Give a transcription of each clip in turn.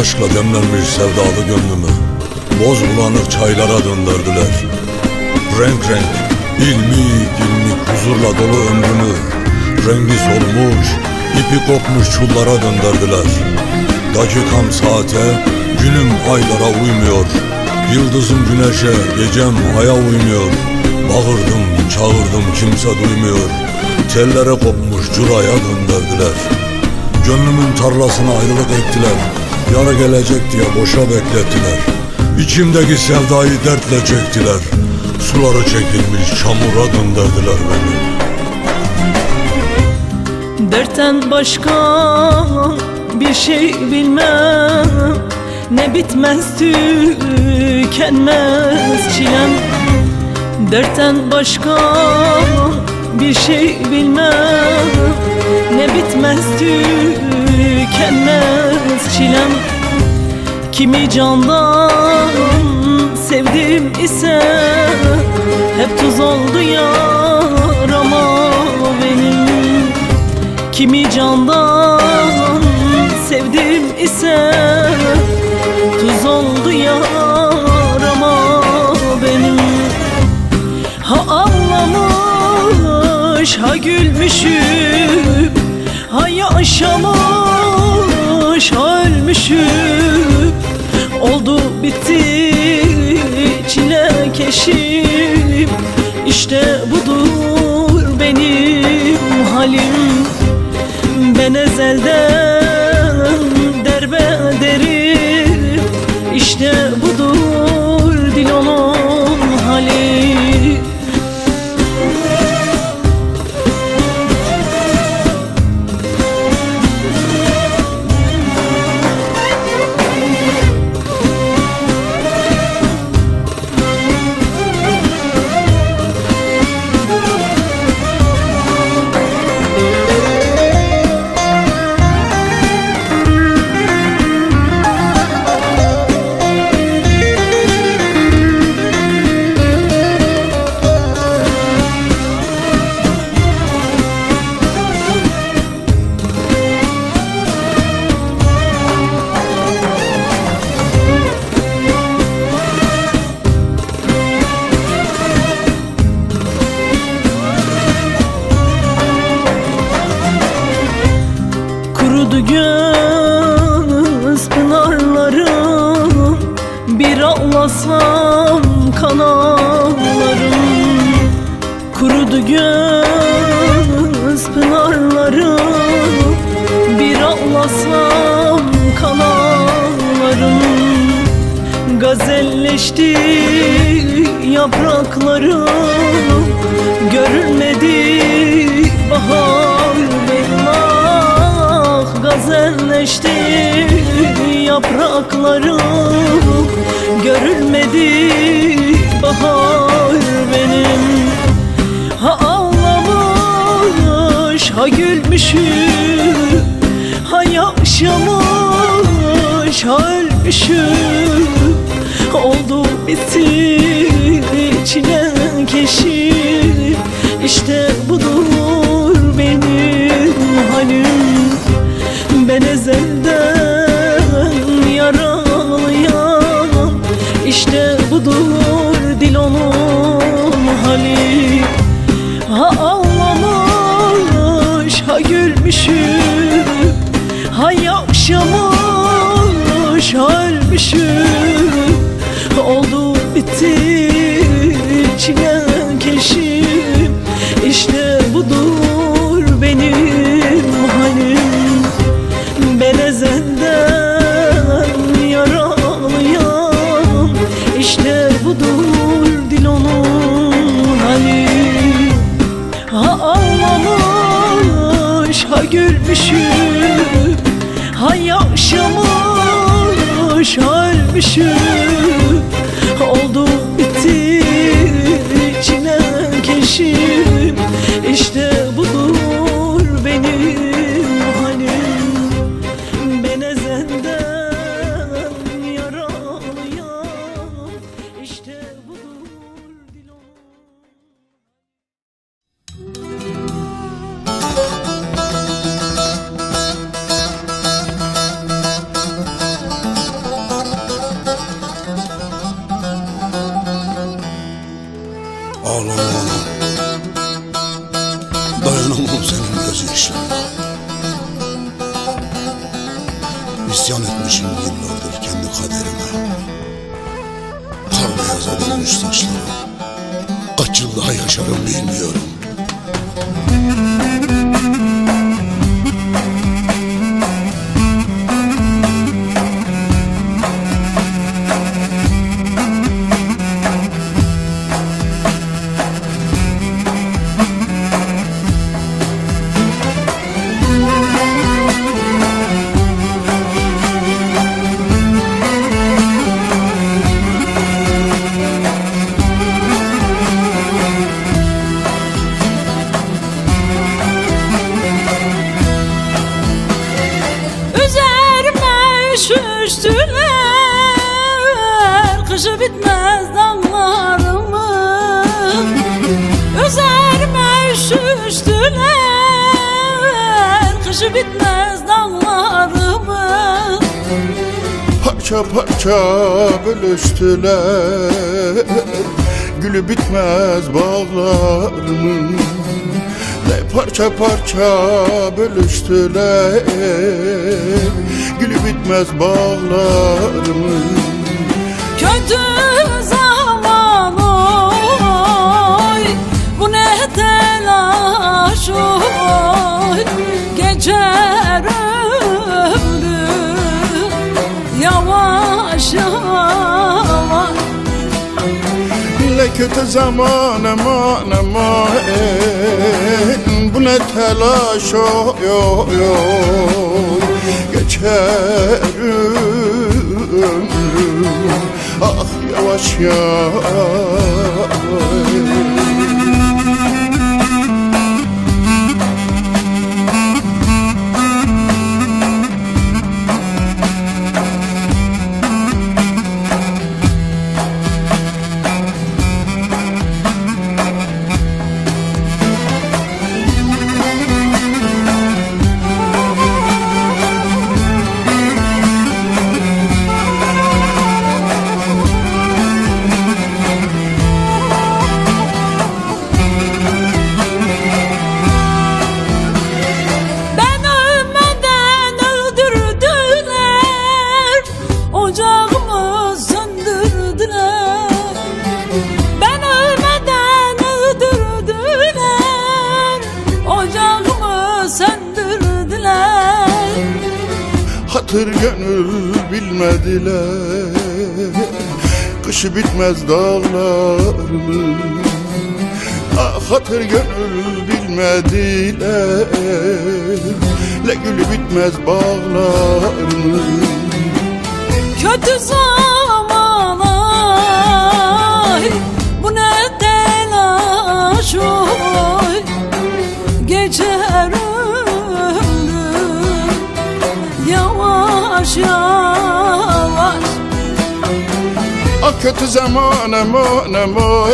aşkla demlenmiş sevdalı gönlümü boz bulanık çaylara döndürdüler. Renk renk, ilmik ilmik huzurla dolu ömrümü rengi solmuş, ipi kopmuş çullara döndürdüler. Dakikam saate, günüm aylara uymuyor, yıldızım güneşe, gecem aya uymuyor. Bağırdım, çağırdım, kimse duymuyor, tellere kopmuş curaya döndürdüler. Gönlümün tarlasına ayrılık ettiler, yara gelecek diye boşa beklettiler. İçimdeki sevdayı dertle çektiler, suları çekilmiş çamura döndürdüler beni. Dertten başka bir şey bilmem, ne bitmez tükenmez çilem. Dertten başka bir şey bilmem, ne bitmez tükenmez çilem. Kimi candan sevdim ise hep tuz oldu yarama benim. Kimi candan sevdim ise tuz oldu yarama benim. Ha ağlamış, ha gülmüşüm, ha yaşamış, ha ölmüşüm. Oldu bitti çilekeşim, İşte budur benim halim. Ben ezelden derbederim, İşte budur Dilo'nun hali. Kurudu göz pınarlarım, bir ağlasam kanallarım. Kurudu göz pınarlarım, bir ağlasam kanallarım. Gazelleşti yapraklarım, görülmedi bahar benim. Gazelleşti yapraklarım, görülmedi bahar benim. Ha ağlamış, ha gülmüşüm, ha yaşamış, ha ölmüşüm. Oldu bitti çilekeşim, İşte budur benim halim. Ben ezelden yaralıyam, İşte budur Dilo'nun hali. Ha ağlamış, ha gülmüşüm, ha yaşamış, ha ölmüşüm. Oldu bitti çilekeşim, İşte budur benim halim. Ben ezelden yaralıyam, İşte budur Dilo'nun hali. Ha ağlamış, ha gülmüşüm, ha yaşamış, ha ölmüşüm. Oldu bitti çilekeşim, İşte budur benim halim. Ben ezelden yaralıyam, İşte budur Dilo'nun. ağlama ana. Dayanamam senin gözyaşlarına. İsyan etmişim yıllardır kendi kaderime. Kar beyaza dönmüş saçlarım. Kaç yıl daha yaşarım bilmiyorum. Üşüştüler, kışı bitmez damlarımın. Üzerime üşüştüler, kışı bitmez damlarımın. Parça parça bölüştüler, gülü bitmez bağlarımın. Ne parça parça bölüştüler, gülü bitmez bağlarımın. Kötü zaman oy, bu ne telaş oy. Geçer ömrüm yavaş yavaş. Ne kötü zaman aman aman, bu ne telaş oy. Geçer ömrüm ah yavaş yavaş. Hatır gönül bilmediler, kışı bitmez dağlarımın. Ah hatır gönül bilmediler, le gülü bitmez bağlarımın. Kötü zaman ay, bu ne telaş oy. Geçer ömrüm yavaş yavaş. Ah kötü zaman aman aman,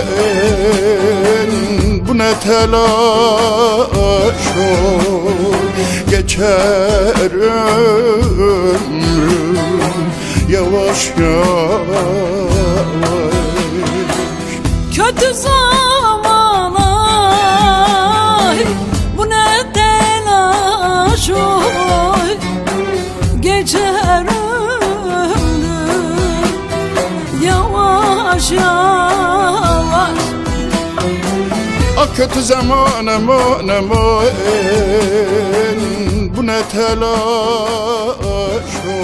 bu ne telaş oy. Geçer ömrüm yavaş yavaş. Kötü zaman ay, bu ne telaş oy. Geçer ömrüm yavaş yavaş. Ah kötü zaman aman aman, bu ne telaş oy.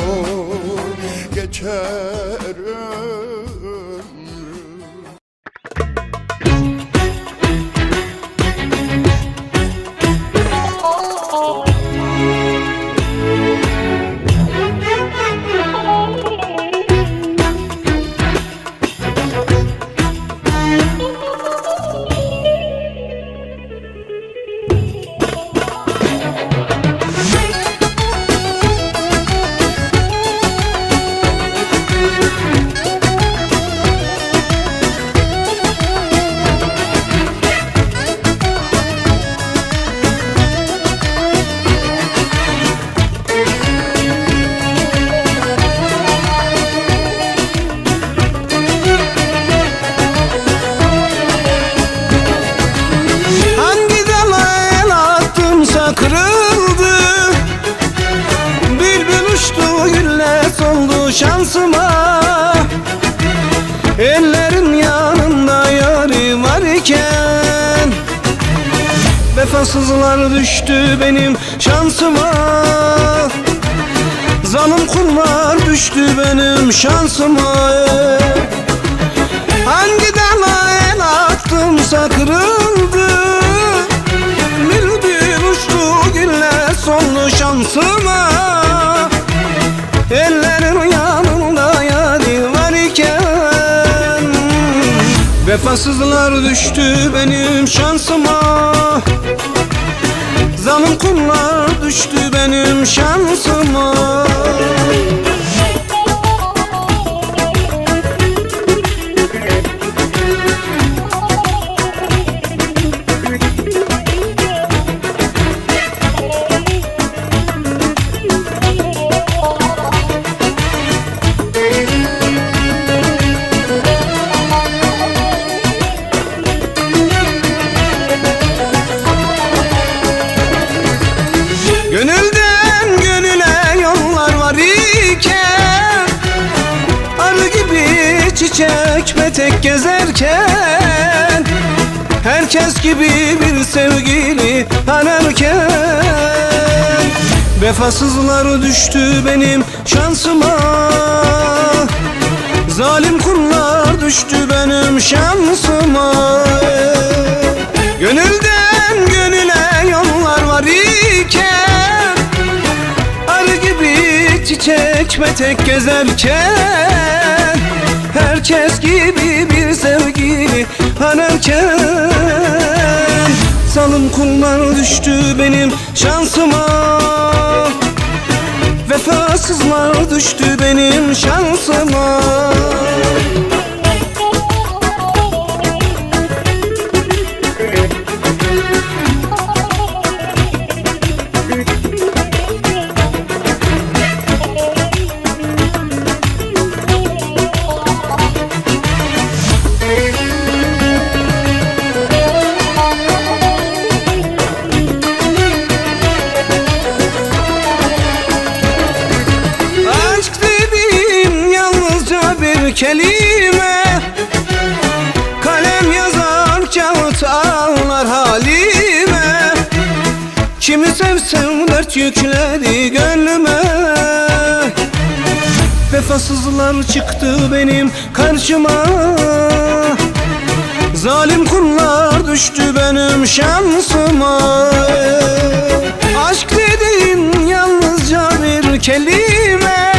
Geçer ömrüm. şansıma. Ellerin yanında yarı var iken vefasızlar düştü benim şansıma. Zalim kullar düştü benim şansıma. Hangi dala el attımsa kırıldı, bülbül uçtu güller sonlu şansıma. Ellerin yanında yâri var iken vefasızlar düştü benim şansıma. Zalim kullar düştü benim şansıma. Gönülden gönüle yollar var iken, arı gibi çiçek petek gezerken, herkes gibi bir sevgili ararken vefasızlar düştü benim şansıma. Zalim kullar düştü benim şansıma. Gönülden gönüle yollar var iken, arı gibi çiçek petek gezerken, herkes gibi bir sevgili ararken zalim kullar düştü benim şansıma. Vefasızlar düştü benim şansıma. Kelime kalem yazar, kağıt ağlar halime. Kimi sevsem dert yükledi gönlüme. Vefasızlar çıktı benim karşıma. Zalim kullar düştü benim şansıma. Aşk dediğin yalnızca bir kelime,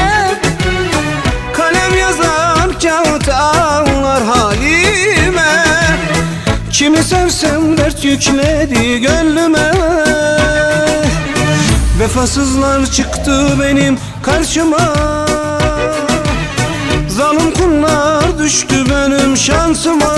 kalem yazar, kağıt ağlar halime. Kimi sevsem dert yükledi gönlüme. Vefasızlar çıktı benim karşıma. Zalim kullar düştü benim şansıma.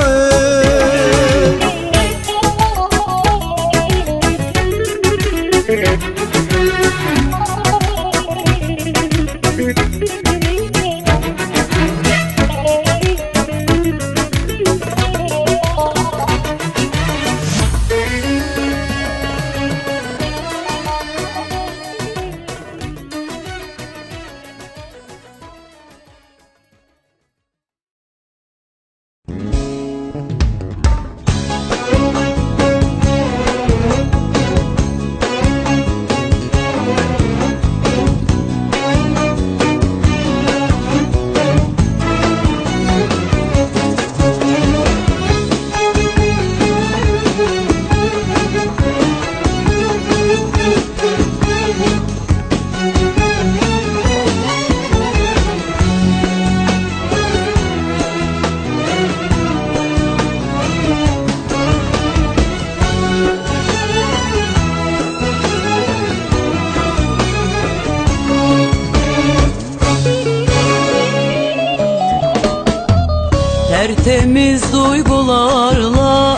Tertemiz duygularla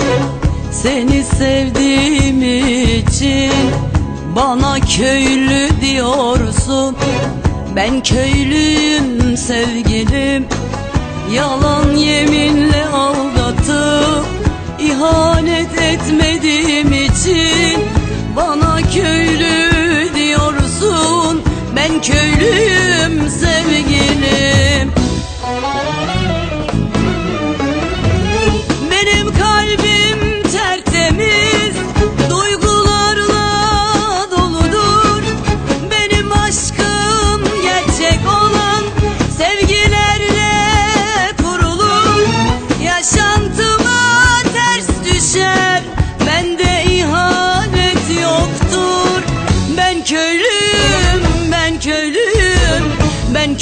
seni sevdiğim için bana köylü diyorsun. Ben köylüyüm sevgilim, yalan yeminle aldatıp ihanet etmediğim için bana köylü diyorsun. Ben köylüyüm sevgilim.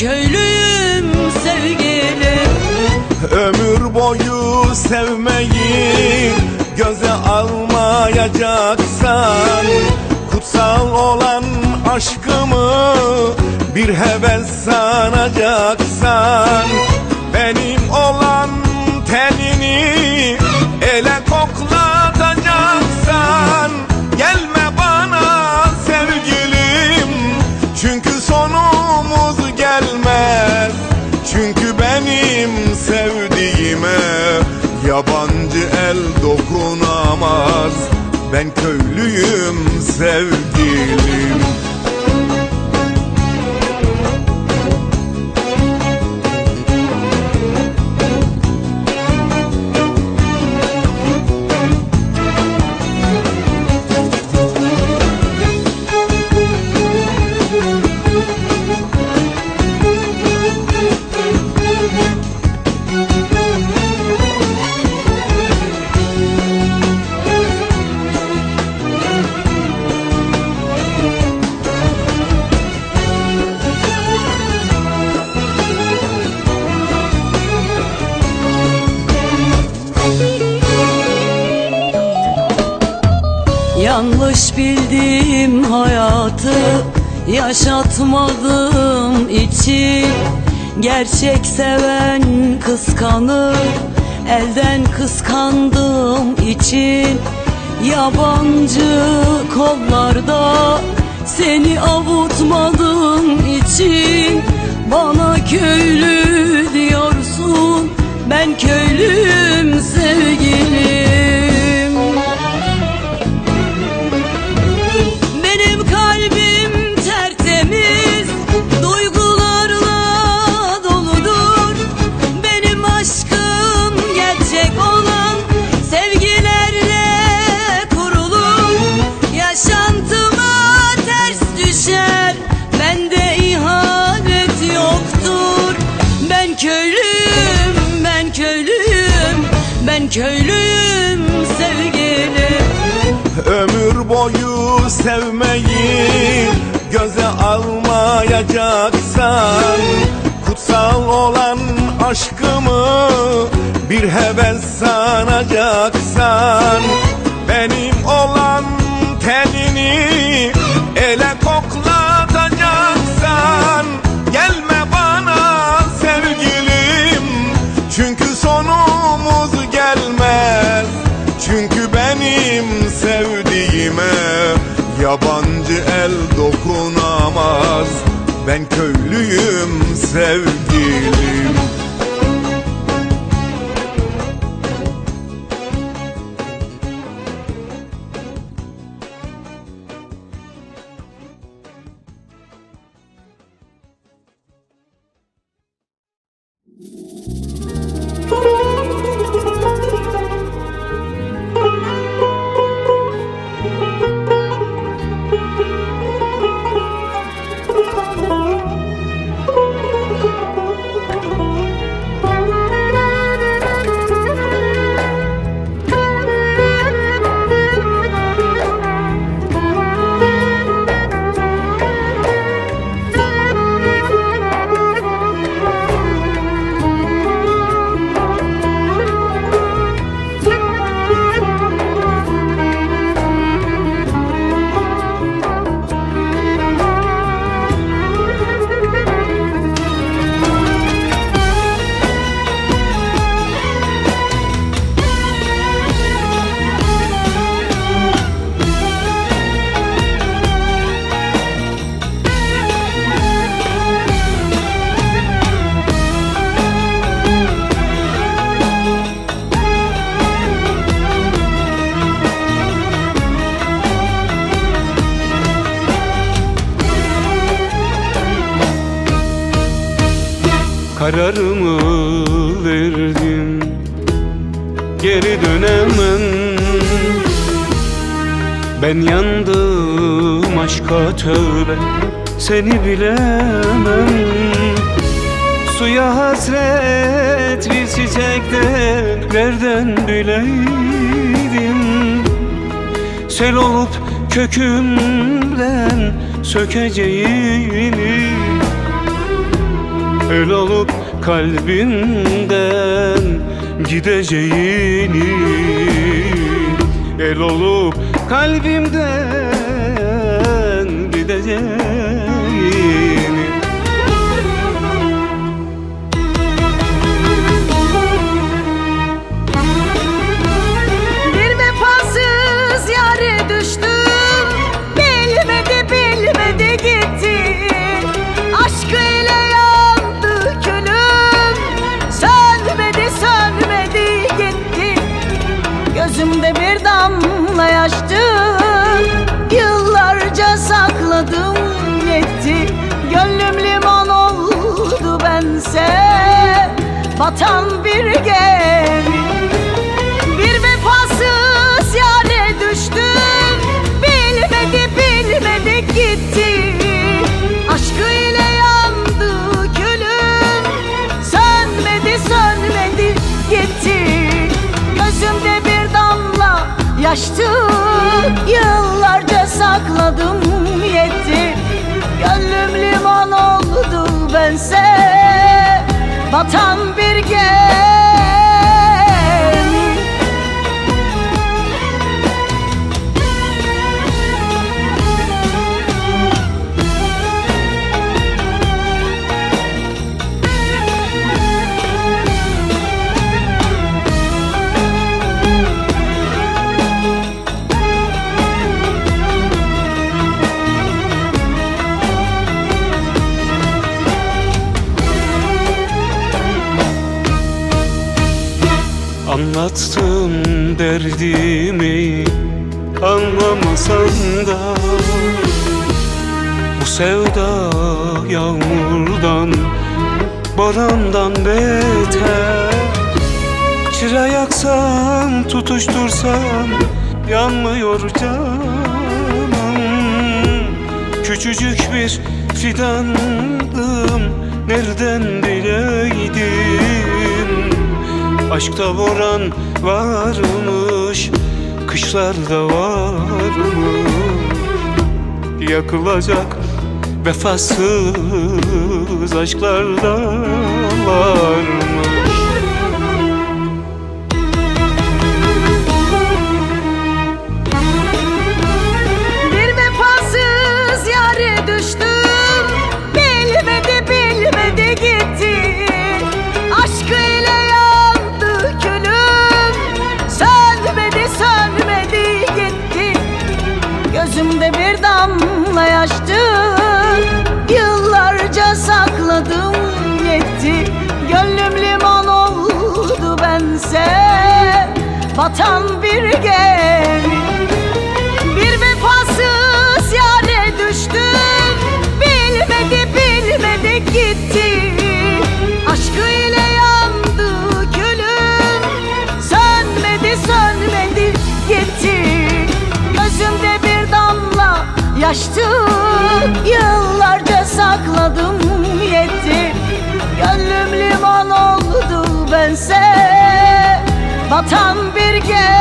köylüyüm sevgilim. Ömür boyu sevmeyi göze almayacaksan, kutsal olan aşkımı bir heves sanacaksan, benim olan tenini ele koklatacaksan, gelme bana sevgilim, çünkü sonumuz gelmez. Çünkü benim sevdiğime yabancı el dokunamaz. Ben köylüyüm sevgilim. Yanlış bildiğim hayatı yaşatmadığım için, gerçek seven kıskanır, elden kıskandığım için, yabancı kollarda seni avutmadığım için, bana köylü diyorsun, ben köylüyüm sevgilim. Benim kalbim tertemiz, duygularla doludur. Benim aşkım gerçek olan sevgilerle kurulur. Yaşantıma ters düşer, bende ihanet yoktur. Ben köylüyüm, ben köylüyüm, ben köylüyüm sevgilim. Ömür boyu sevmeyi göze almayacaksan, kutsal olan aşkımı bir heves sanacaksan, benim olan tenini ele koklatacaksan, gelme bana sevgilim, çünkü sonumuz gelmez. Çünkü benim sevdiğime yabancı el dokunamaz. Ben köylüyüm sevgilim. Kararımı verdim, geri dönemem. Ben yandım aşka tövbe, seni bilemem. Suya hasret bir çiçekten nereden bileydim? Sel olup kökümden sökeceğini. el olup kalbimden gideceğini, el olup kalbimden gideceğini. Bir vefasız yâre düştüm, bilmedi gitti. Aşkıyla yandı külüm, sönmedi gitti. Gözümde bir damla yaştı, yıllarca sakladım yetti. Gönlüm liman oldu bense, batan bir gemi. Bir vefasız yâre düştüm, bilmedi gitti. Aşkıyla yandı külüm, sönmedi gitti. Gözümde bir damla yaştı, yıllarca sakladım yetti. Gönlüm liman oldu bense, batan bir gemi. Anlattım derdimi, anlamasan da bu sevda yağmurdan, borandan beter. Çıra yaksam, tutuştursam yanmıyor canım. Küçücük bir fidandım, nereden bileydim. Aşkta boran varmış, kışlarda varmış. Yakılacak vefasız aşklarda varmış. Bir vefasız yâre düştüm, bilmedi gitti. Aşkıyla yandı külüm, sönmedi gitti. Gözümde bir damla yaştı, yıllarca sakladım yetti. Gönlüm liman oldu bense, batan bir gemi. Bir vefasız yâre düştüm, bilmedi gitti. Aşkıyla yandı külüm, sönmedi gitti. Gözümde bir damla yaştı, yıllarca sakladım yetti. Gönlüm liman oldu bense, batan bir gemi.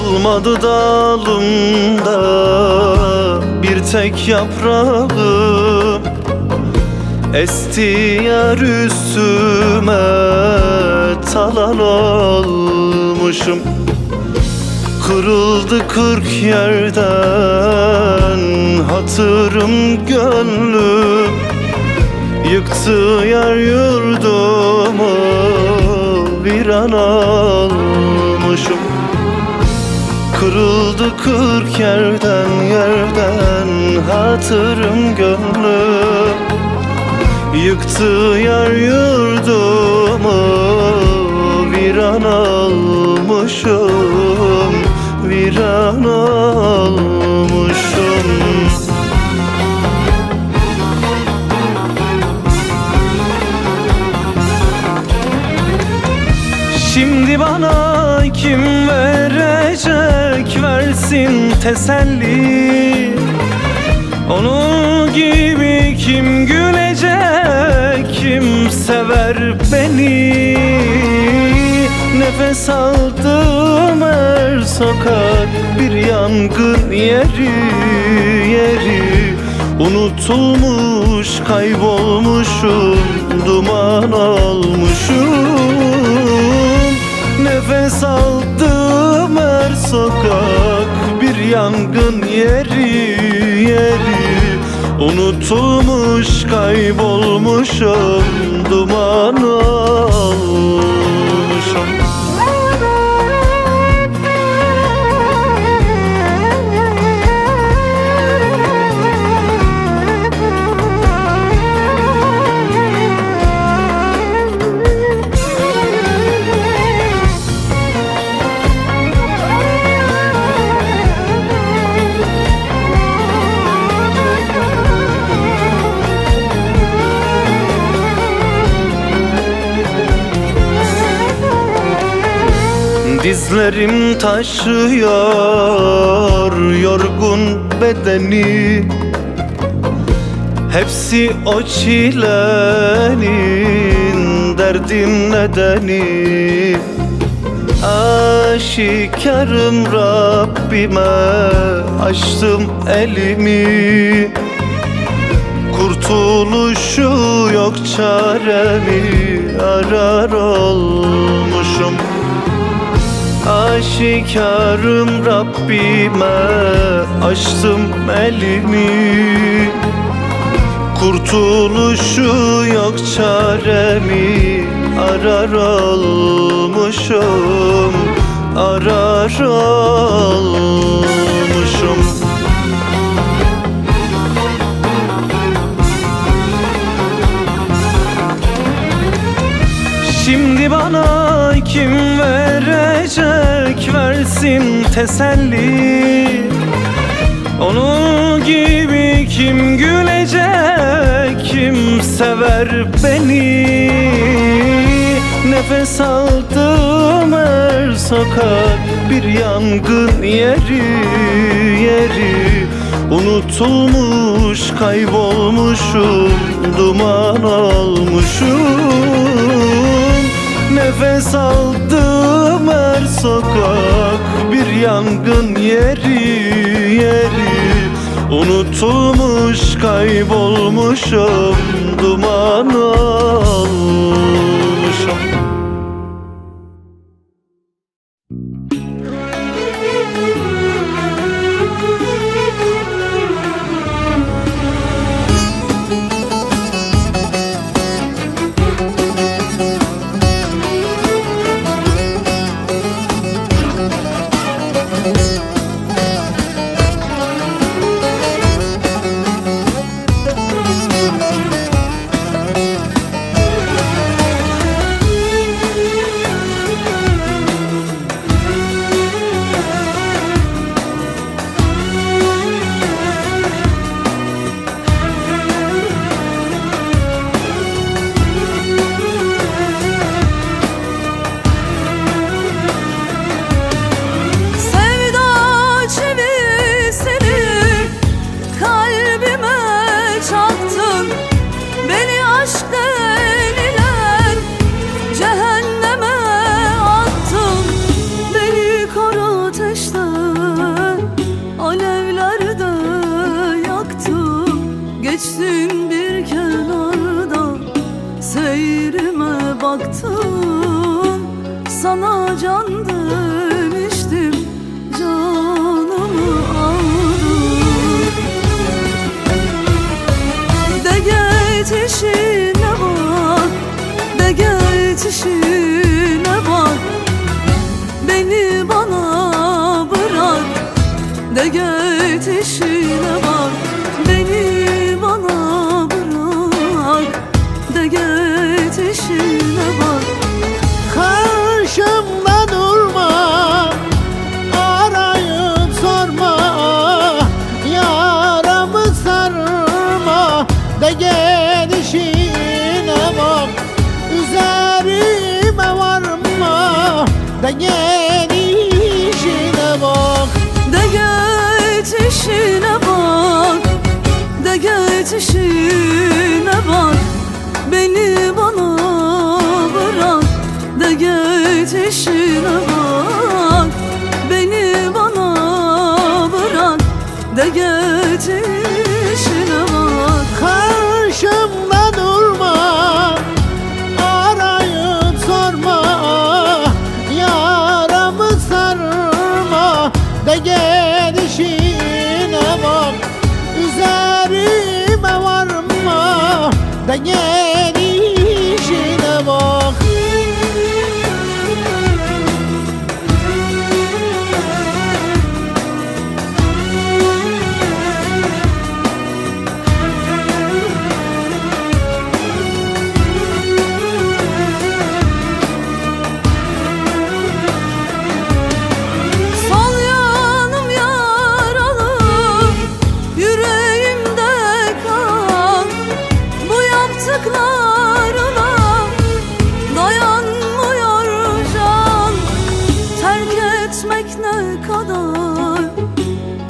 Kalmadı dalımda bir tek yaprağım, esti yar üstüme talan olmuşum. Kırıldı 40 yerden hatırım gönlüm, yıktı yar yurdumu viran olmuşum. Kırıldı 40 yerden hatırım gönlüm, yıktı yar yurdumu viran olmuşum, viran olmuşum. Şimdi bana kim verecek, versin teselli? Onun gibi kim gülecek, kim sever beni? Nefes aldığım her sokak bir yangın yeri. Unutulmuş, kaybolmuşum, duman olmuşum. Nefes aldığım her sokak bir yangın yeri. Unutulmuş, kaybolmuşum, duman olmuşum. Dizlerim taşıyor yorgun bedeni, hepsi o çilenin derdin nedeni. Aşikarım Rabbime açtım elimi, kurtuluşu yok çaremi arar olmuşum. Aşikarım Rabbime açtım elimi, kurtuluşu yok çaremi arar olmuşum, arar olmuşum. Şimdi bana kim verecek, versin teselli? Onun gibi kim gülecek, kim sever beni? Nefes aldığım her sokak bir yangın yeri. Unutulmuş, kaybolmuşum, duman olmuşum. Nefes aldığım her sokak bir yangın yeri. Unutulmuş, kaybolmuşum, duman olmuşum. baktım, sana can demiştim, canımı aldın. De geçişine bak, de geçişine bak, beni bana bırak. De geçişine bak, beni bana bırak. De geçişine bak. Karşımda durma, arayıp sorma, yaramı sarma. De gelişine bak, üzerime varma. De gelişine bak. De geçişine bak, de geçişine bak, beni bana bırak. De geçişine bak, beni bana bırak. De geçişine bak. Karşımda durma, arayıp sorma, yaramı sarma. De gelişine bak, üzerime varma. De gelişine bak. Sol yanım yaralı, yüreğimde kan. Bu yaptıklarına dayanmıyor can. Terk etmek ne kadar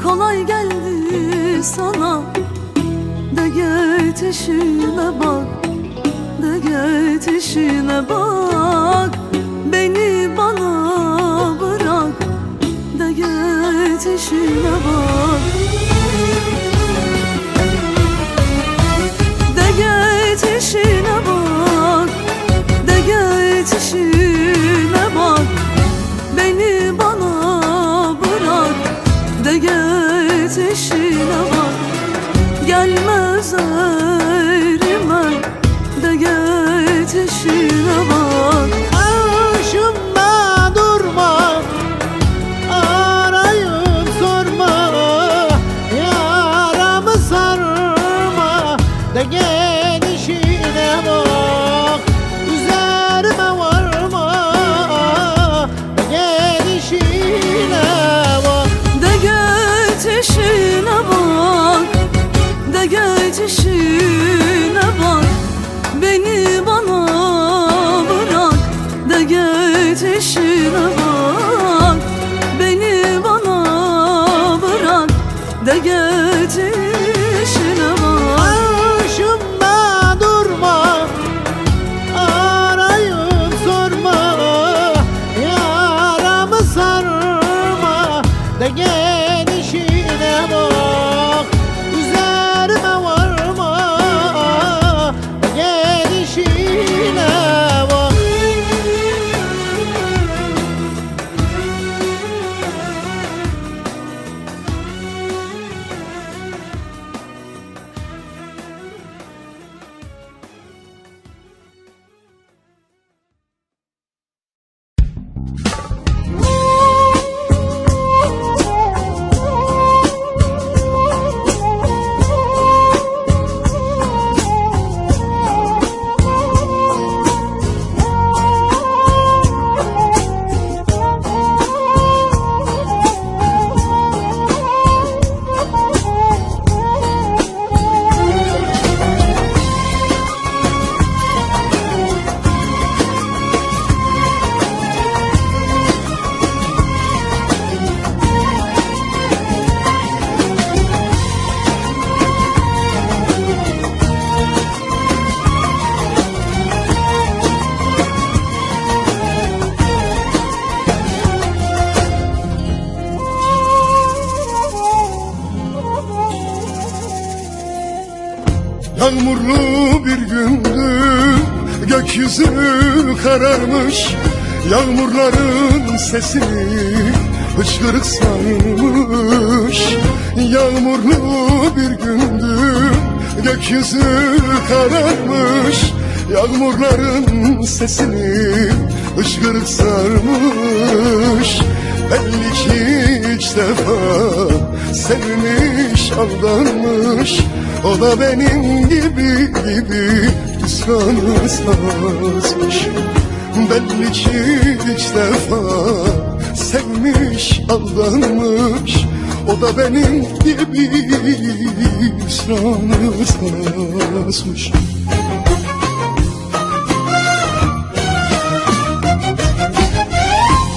kolay geldi sana. De geçişine bak, de geçişine bak, beni bana bırak. De geçişine bak. De geçişine bak, de geçişine bak, beni bana bırak. De geçişine bak. Gelmez erime, de geçişine bak. Karşımda durma, arayıp sorma, yaramı sarma. De gelişine bak, üzerime varma. De gelişine bak. De geçişine bak, de geçişine bak, beni bana bırak. De geçişine bak, beni bana bırak. De geçişine bak. Karşımda durma, arayıp sorma, yaramı sarma. De gelişine bak, üzerime varma. De gelişine bak. Yağmurlu bir gündü, Gökyüzü kararmış, yağmurların sesini hıçkırık sarmış. Yağmurlu bir gündü, gökyüzü kararmış, yağmurların sesini hıçkırık sarmış. Belli ki ilk defa sevmiş, aldanmış, o da benim gibi hüsranı sazmış. Belli ki ilk defa sevmiş, aldanmış, o da benim gibi hüsranı sazmış.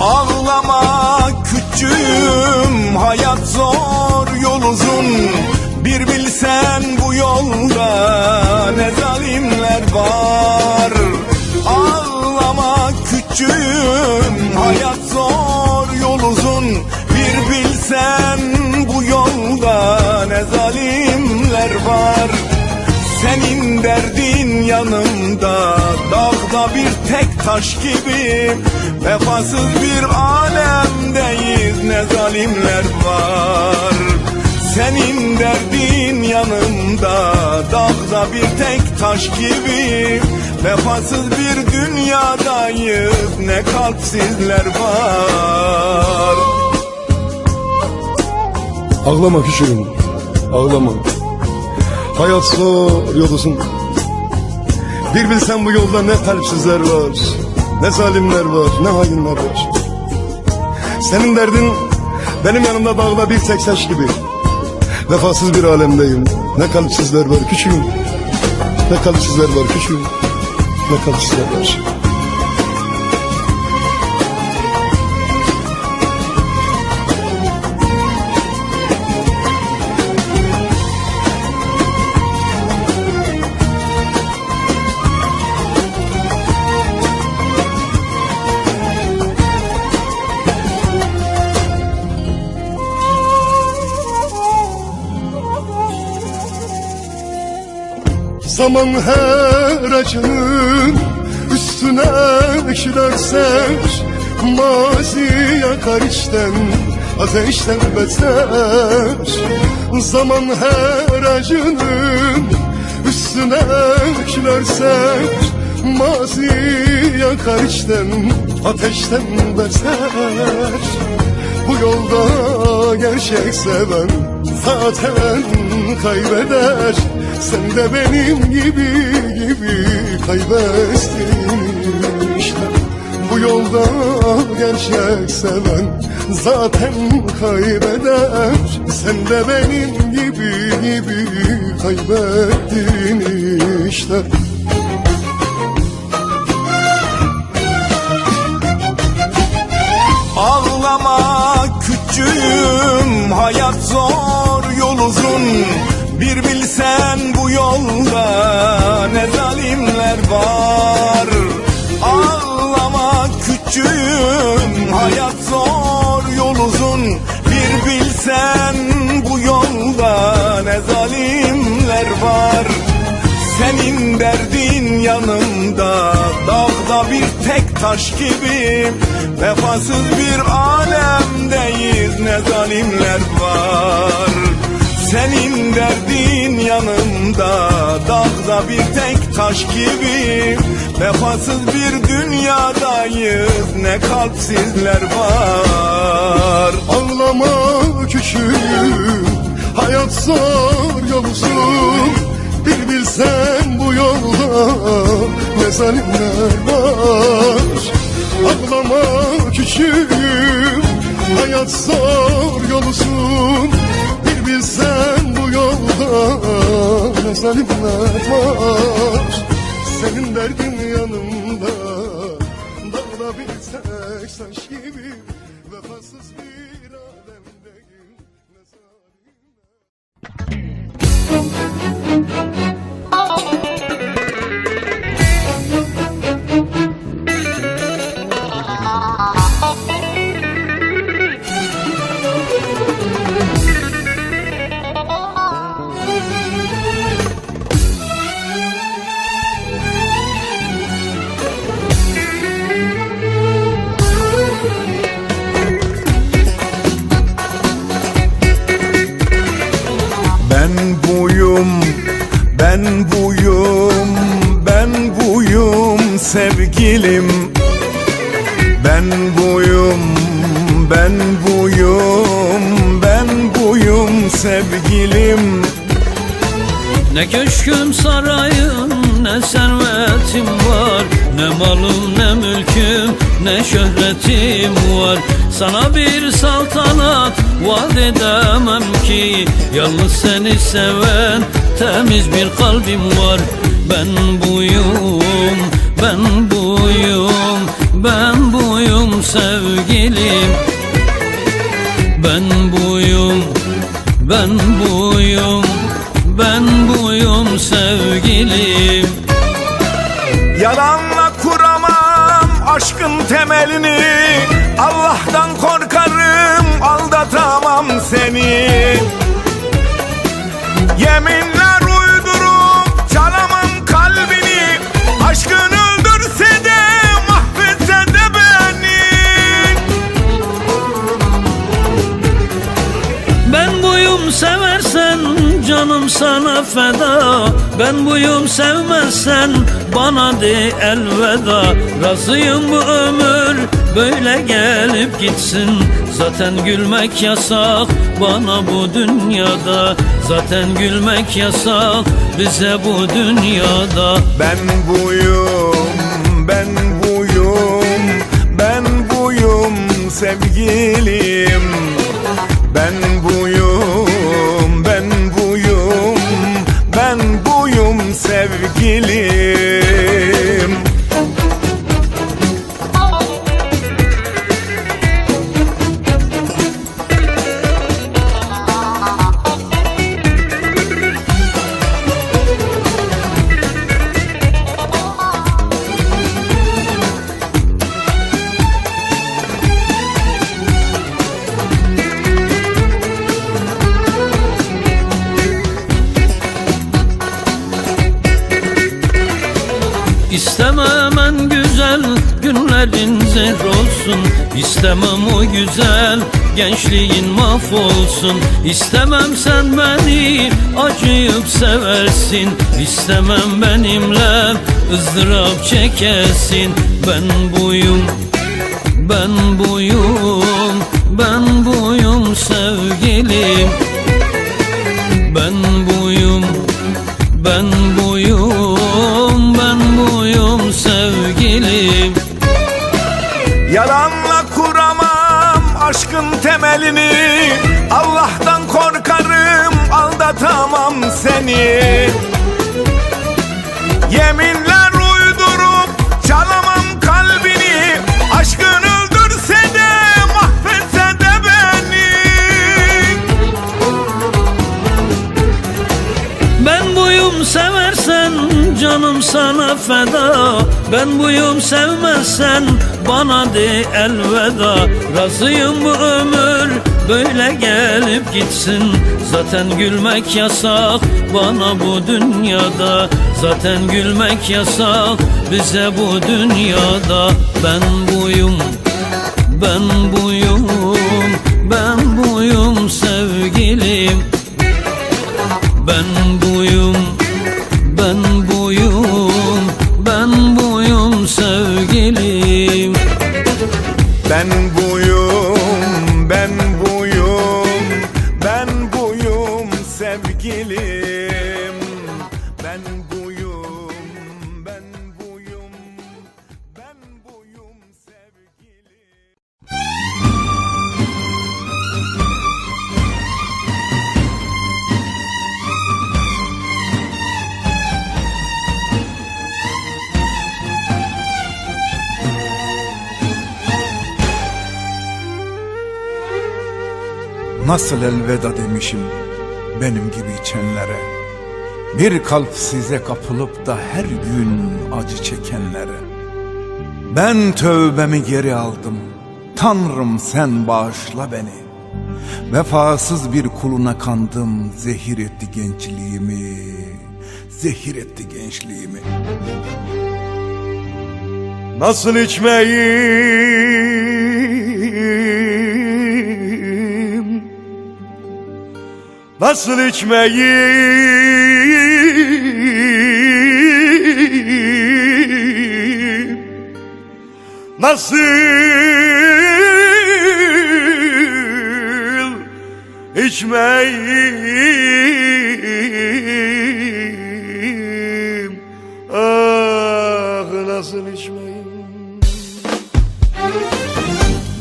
Ağlama küçüğüm, hayat zor, yol uzun. Bir bilsen bu yolda ne zalimler var. Ağlama küçüğüm, hayat zor, yol uzun. Bir bilsen bu yolda ne zalimler var. Senin derdin yanımda, dağda bir tek taş gibi. Vefasız bir alemdeyiz, ne zalimler var. Senin derdin yanımda, dağda bir tek taş gibi. Vefasız bir dünyadayız, ne kalpsizler var. Ağlama küçüğüm, ağlama. Hayat zor, yol uzun. Bir bilsen bu yolda ne kalpsizler var, ne zalimler var, ne hainler var. Senin derdin benim yanımda dağda bir tek taş gibi. Vefasız bir alemdeyim, ne kalpsizler var küçüğüm. Ne kalpsizler var küçüğüm, ne kalpsizler var. Zaman her acının üstüne eklerser, mazi yakar içten, ateşten beter. Zaman her acının üstüne eklerser, mazi yakar içten, ateşten beter. Bu yolda gerçek seven zaten kaybeder. Sen de benim gibi kaybettin işte. Bu yolda gerçek seven zaten kaybeder. Sen de benim gibi kaybettin işte. Ağlama küçüğüm, hayat zor, yol uzun. Bir bilsen bu yolda ne zalimler var. Ağlama küçüğüm, hayat zor, yol uzun. Bir bilsen bu yolda ne zalimler var. Senin derdin yanımda, dağda bir tek taş gibi. Vefasız bir alemdeyiz, ne zalimler var. Senin derdin yanımda, dağda bir tek taş gibi. Vefasız bir dünyadayız, ne kalpsizler var. Ağlama küçüğüm, hayat zor, yol uzun. Bir bilsen bu yolda ne zalimler var. Ağlama küçüğüm, hayat zor, yol uzun. Bir bilsen bu yolda ne zalimler var. Senin derdin yanımda, dağda bir tek taş gibi. Vefasız bir alemdeyim, ne zalimler. sevgilim. Ben buyum, ben buyum, ben buyum sevgilim. Ne köşküm sarayım ne servetim var, ne malım ne mülküm ne şöhretim var. Sana bir saltanat vaat edemem ki, yalnız seni seven temiz bir kalbim var. Ben buyum, ben buyum, ben buyum sevgilim. Ben buyum, ben buyum, ben buyum sevgilim. Yalanla kuramam aşkın temelini, Allah'tan korkarım aldatamam seni. Yeminler uydurup çalamam kalbini, aşkın öldürse de mahvetse de beni. Ben buyum seversen canım sana feda, ben buyum sevmezsen bana de elveda. Razıyım bu ömür böyle gelip gitsin, zaten gülmek yasak bana bu dünyada. Zaten gülmek yasak bize bu dünyada. Ben buyum, ben buyum, ben buyum sevgilim. Ben buyum, ben buyum, ben buyum sevgilim. İstemem en güzel günlerin zehr olsun, İstemem o güzel gençliğin mahvolsun. İstemem sen beni acıyıp seversin, İstemem benimle ızdırap çekesin. Ben buyum, ben buyum, ben buyum sevgilim. Ben buyum, ben buyum, ben buyum sevgilim. Yalanla kuramam aşkın temelini, Allah'tan korkarım aldatamam seni. Yeminler uydurup çalamam kalbini, aşkın öldürse de mahvetse de beni. Ben buyum seversen canım sana feda, ben buyum sevmezsen bana de elveda. Razıyım bu ömür böyle gelip gitsin, zaten gülmek yasak bana bu dünyada. Zaten gülmek yasak bize bu dünyada. Ben buyum, ben buyum, ben buyum sevgilim. Ben buyum, ben buyum, ben buyum sevgilim. Ben buyum, ben buyum, ben buyum sevgilim. Ben buyum, ben buyum, ben buyum sevgilim. Nasıl elveda demişim benim gibi içenlere, bir kalp size kapılıp da her gün acı çekenlere. Ben tövbemi geri aldım, Tanrım sen bağışla beni. Vefasız bir kuluna kandım, zehir etti gençliğimi, zehir etti gençliğimi. Nasıl içmeyi nasıl içmeyim? nasıl içmeyim, ah nasıl içmeyim.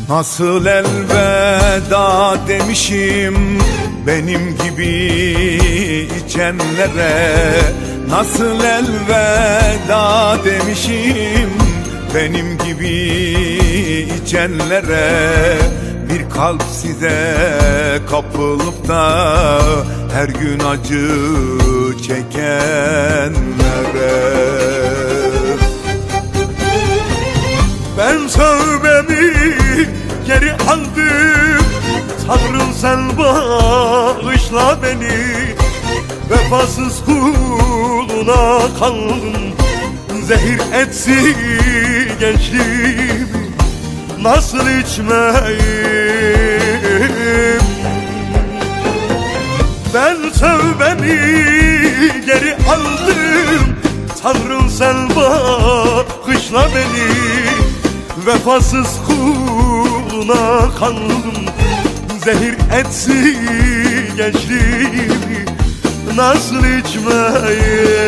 Nasıl elveda demişim benim gibi içenlere, nasıl elveda demişim benim gibi içenlere. Bir kalp size kapılıp da her gün acı çekenlere. Ben tövbemi geri aldım, Tanrım sen bağışla beni. Vefasız kuluna kaldım, zehir etsin gençliğimi, nasıl içmeyim. Ben tövbemi geri aldım, Tanrım sen bağışla beni. Vefasız kuluna kaldım, zehir etsin gençliğimi, nasıl içmeyim.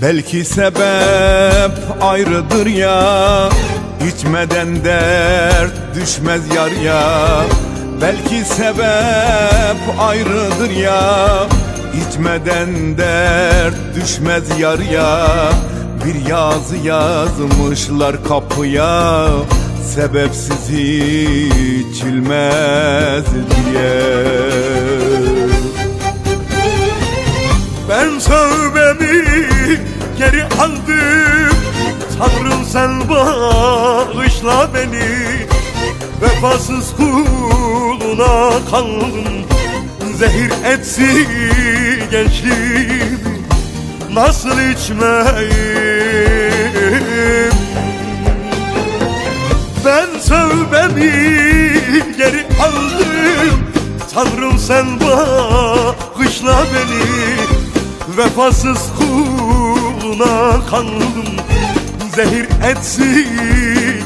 Belki sebep ayrıdır ya, içmeden dert düşmez yar ya. Belki sebep ayrıdır ya, içmeden dert düşmez yar ya. Bir yazı yazmışlar kapıya, sebepsiz içilmez diye. Ben tövbemi geri aldım, Tanrım sen bağışla beni. Vefasız kuluna kaldım, zehir etsin gençliğimi, nasıl içmeyim. Ben tövbemi geri aldım, Tanrım sen bağışla beni. Vefasız kuluna kaldım, zehir etsin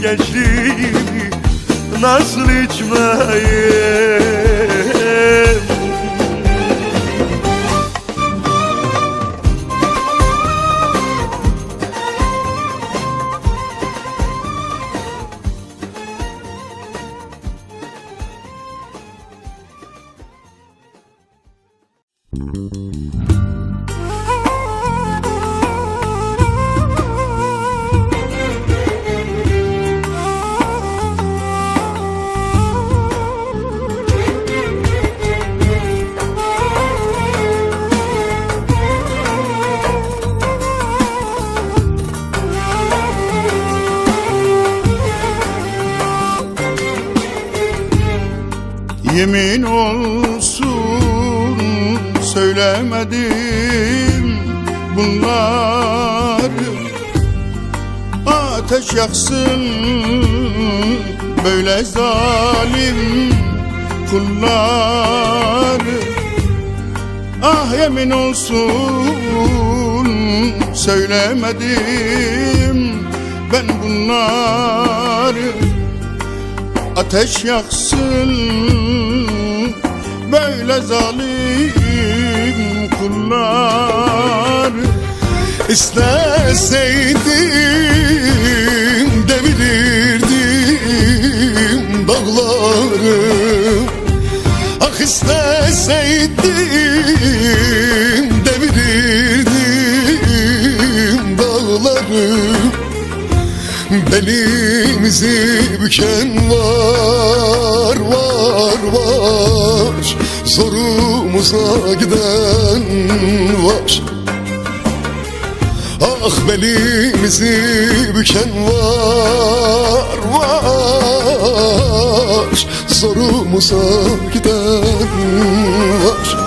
gençliğimi, nasıl içmeyim. Yemin olsun söylemedim bunları, ateş yaksın böyle zalim kulları. Ah yemin olsun söylemedim ben bunları, ateş yaksın böyle zalim kullar. İsteseydim devirirdim dağları, ah isteseydim devirirdim dağları. belimizi büken var, var, var. Zorumuza giden var. Ah belimizi büken var, var. Zorumuza giden var.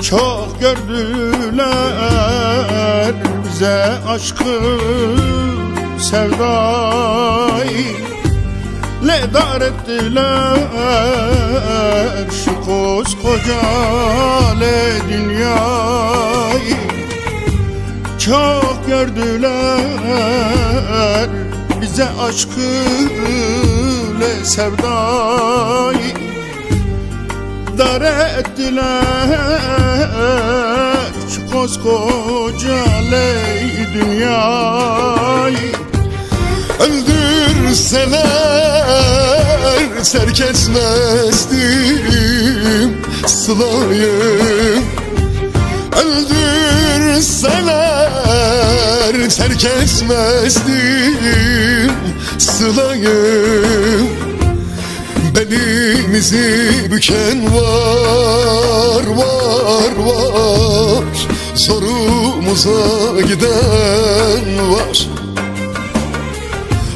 Çok gördüler bize aşkı, sevdayı, ledar ettiler şu koskoca dünyayı. Çok gördüler bize aşkı, sevdayı, dar ettiler şu koskoca dünyayı. Öldürseler terk etmezdim sılayı. Öldürseler terk etmezdim sılayı. Belimizi büken var, var, var. Zorumuza giden var.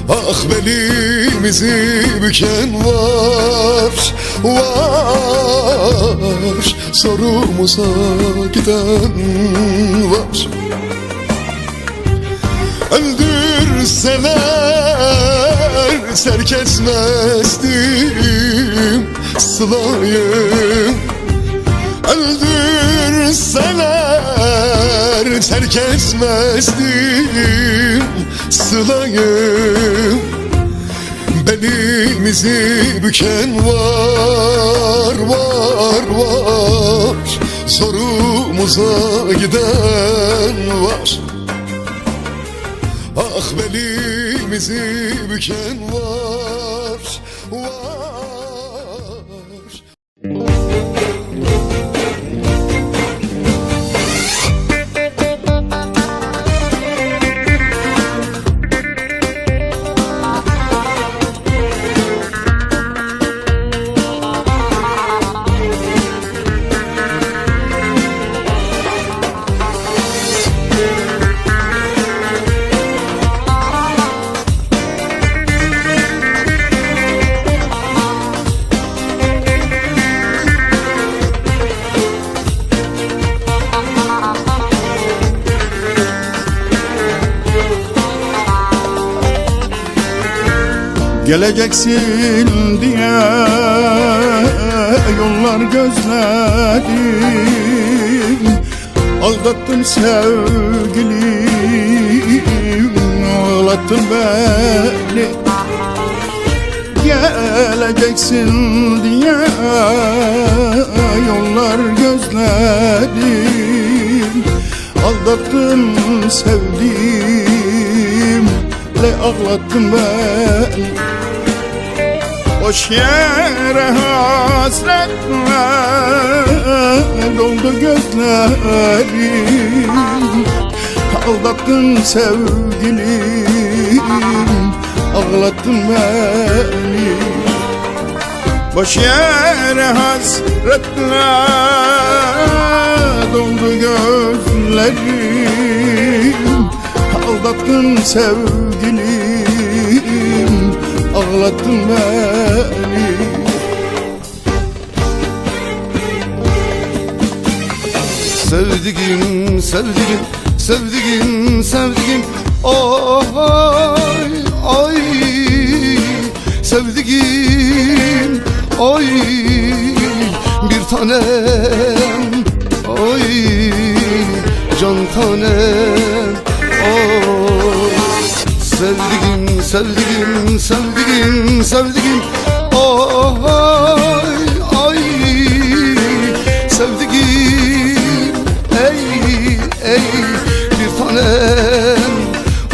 Ah belimizi büken var, var. Zorumuza giden var. Öldürseler terk etmezdim sılayı. Öldürseler terk etmezdim sılayı. Belimizi büken var, var, var. Zorumuza giden var. Ah belimizi büken var, var. Geleceksin diye yollar gözledim. Aldattın sevgilim, ağlattın beni. Geleceksin diye yollar gözledim. Aldattın sevdiğimle, ağlattın beni. Boş yere hasretle doldu gözlerim. Aldattın sevgilim, ağlattın beni. Boş yere hasretle doldu gözlerim. Aldattın sevgilim, ağlattın beni. Sevdiğim, sevdiğim, sevdiğim, sevdiğim. Ay, ay. Sevdiğim, ay. Bir tanem, ay. Can tanem, ay. Sevdiğim, sevdiğim, sevdiğim, sevdiğim. Ay ay sevdiğim ey ey bir tanem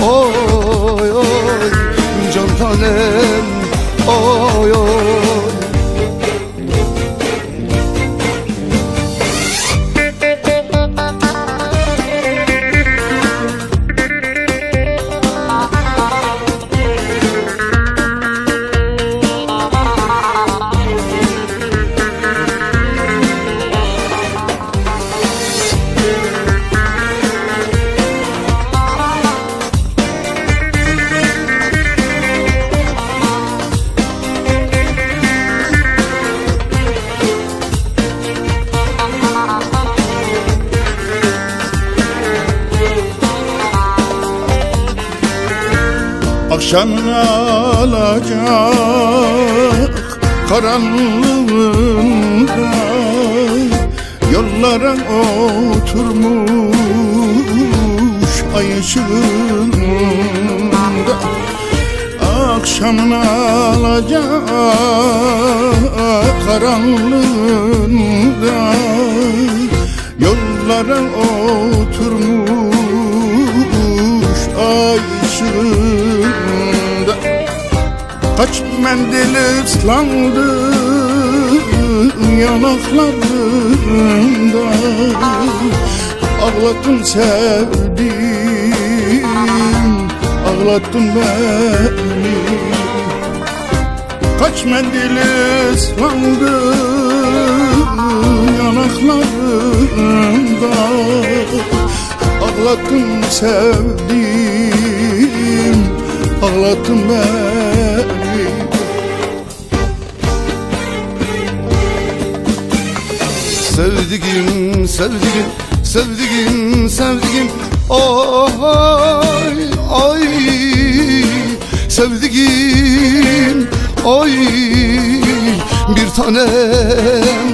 oy oy can tanem oy oy. Akşamın alacak karanlığında yollara oturmuş ay ışığında. Akşamın alacak karanlığında yollara oturmuş ay ışığında. Kaç mendil ıslandı yanaklarında, ağlattın sevdim, ağlattın beni. Kaç mendil ıslandı yanaklarında, ağlattın sevdim, ağlattın beni. Sevdiğim, sevdiğim, sevdiğim, sevdiğim ay ay sevdiğim ay bir tanem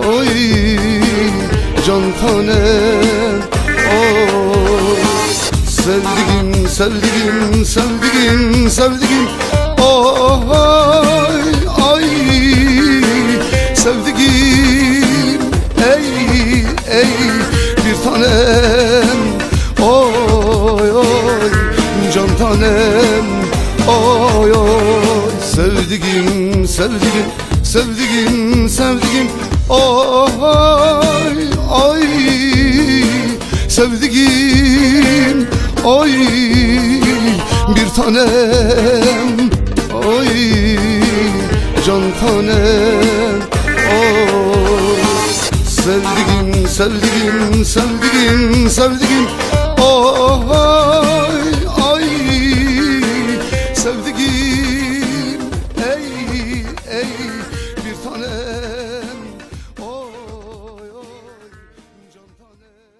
ay can tanem ay. Sevdiğim, sevdiğim, sevdiğim, sevdiğim ay ay sevdiğim ey ey bir tanem oy oy can tanem oy oy. Sevdiğim, sevdiğim, sevdiğim, sevdiğim ay ay sevdiğim oy bir tanem oy can tanem oy. Sevdiğim, sevdiğim, sevdiğim, sevdiğim ay ay sevdiğim ey ey bir tanem oy oy can tanem.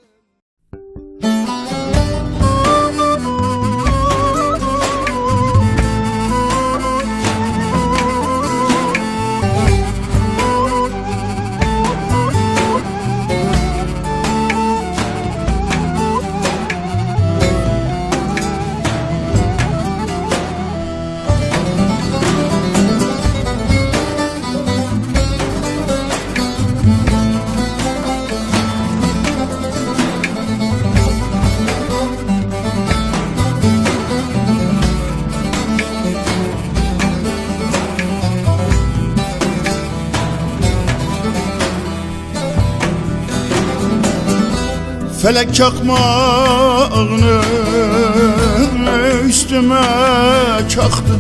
Felek çakmağını üstüme çaktı,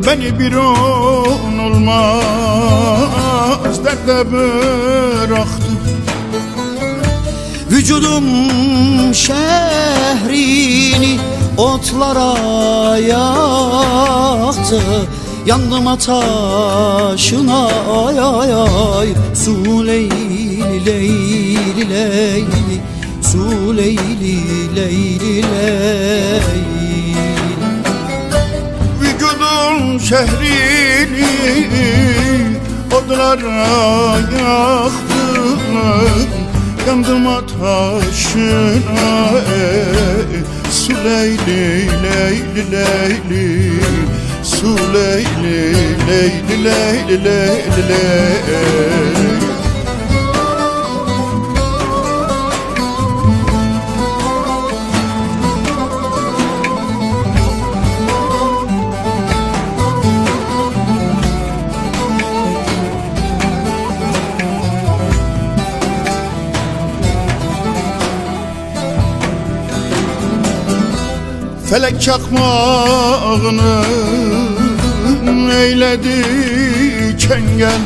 beni bir on olmaz dertle bıraktı. Vücudum şehrini otlara yaktı. Yandım ataşına ay ay ay. Su leyli leyli leyli, su leyli leyli leyli. Vücudum şehrini otlara yaktı. Yandım ataşına su leyli leyli leyli, Su Leyli, Leyli, Leyli, Leyli, Leyli. Felek çakmağını eyledi çengel.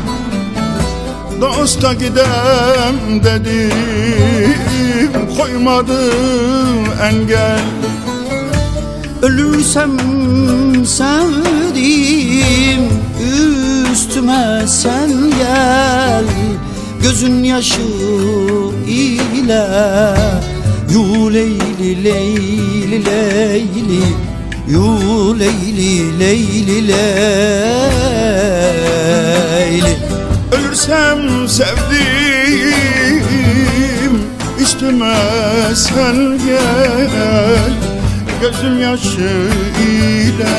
Dosta gidem dedim, koymadı engel. Ölürsem sevdiğim, üstüme sen gel. Gözün yaşı ile yu Leyli, Leyli, Leyli, yu Leyli, Leyli, Leyli. Ölürsem sevdiğim, üstüme sen gel. Gözüm yaşı ile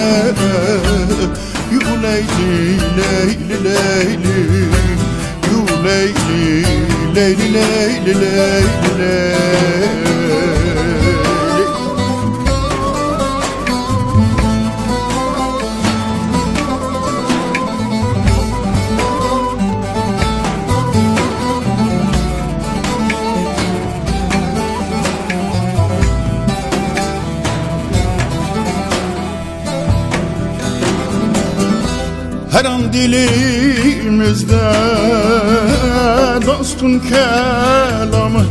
yu Leyli, Leyli, Leyli, yu Leyli, Leyli, Leyli, Leyli, Leyli. Her an dilimizde dostun kelamı.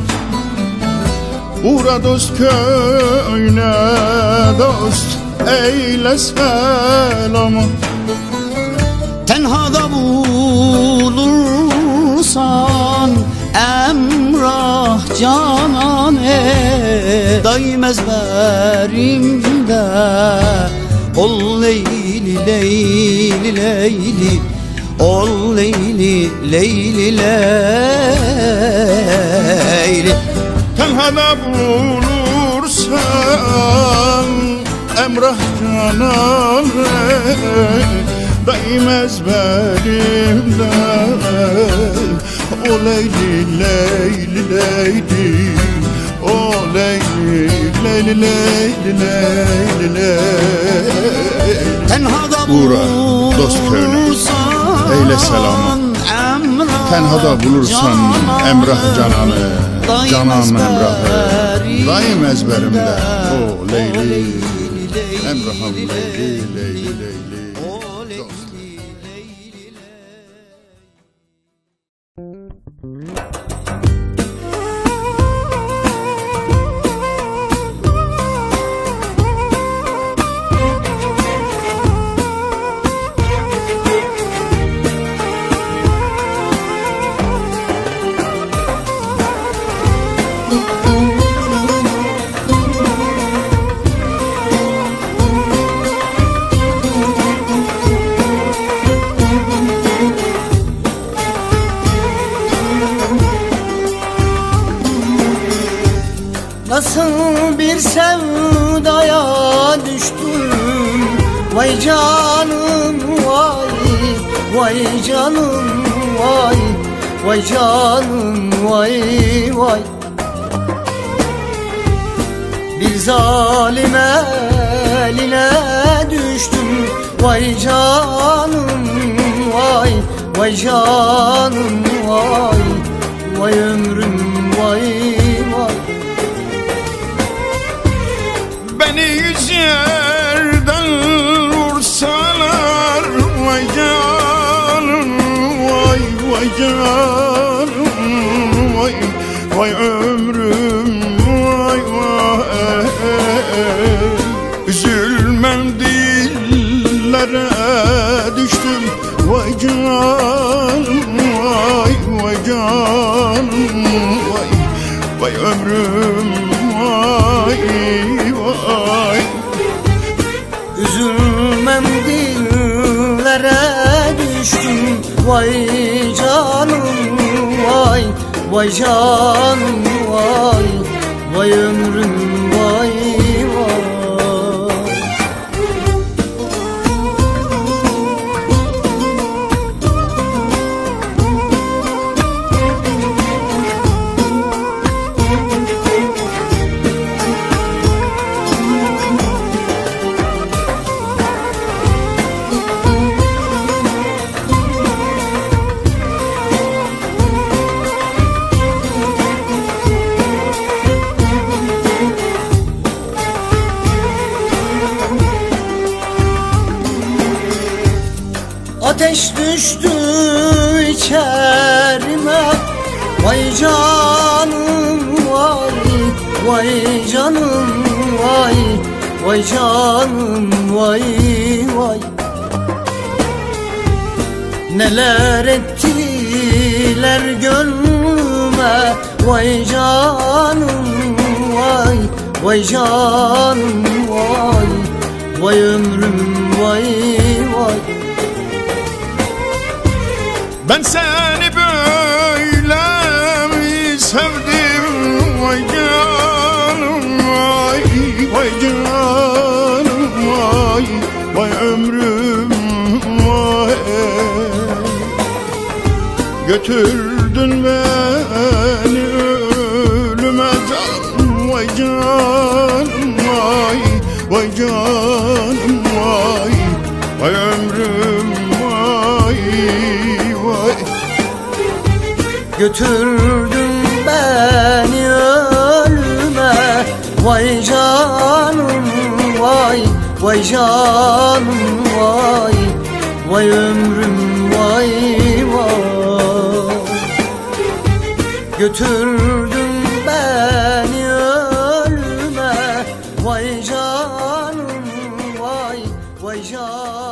Uğra dost köyüne, dost eyle selamı. Tenhada bulursan emrah canane, daim ezberimde ol Leyli, Leyli, Leyli, ol Leyli, Leyli, Leyli. Tenhada bulursan emrah canane, daim ezberimde o Leyli, Leyli, Leyli, o Leyli, Leyli, Leyli, Leyli, Leyli. Tenhada Uğra dost köyüne, eyle selamı. Tenhada bulursan emrah cananı, canan emrahı, daim ezberimde o Leyli, emrahım Leyli, Leyli, Leyli, dost. Nasıl bir sevdaya düştüm, vay canım vay, vay canım vay, vay canım vay, vay. Bir zalim eline düştüm, vay canım vay, vay canım vay, vay ömrüm vay, vay. Beni yüz yerden vursalar, vay canım vay, vay canım vay, vay ömrüm vay, vay. Üzülmem dillere düştüm, vay canım vay, vay canım vay, vay ömrüm vay, vay. Üzülmem dillere düştüm, vay canım vay, vay canım vay, vay ömrüm vay, vay. ateş düştü içerime. Vay canım vay, vay canım vay, vay canım vay vay. Neler ettiler gönlüme, vay canım vay, vay canım vay, vay ömrüm vay vay. Ben seni böyle mi sevdim? Vay canım vay, vay canım vay, vay ömrüm vay. Götürdün beni ölüme canım, vay canım vay, vay canım vay, vay ömrüm vay vay. Götürdün beni ölüme, vay canım vay, vay canım vay, vay ömrüm vay vay. Götürdün beni ölüme, vay canım vay, vay canım.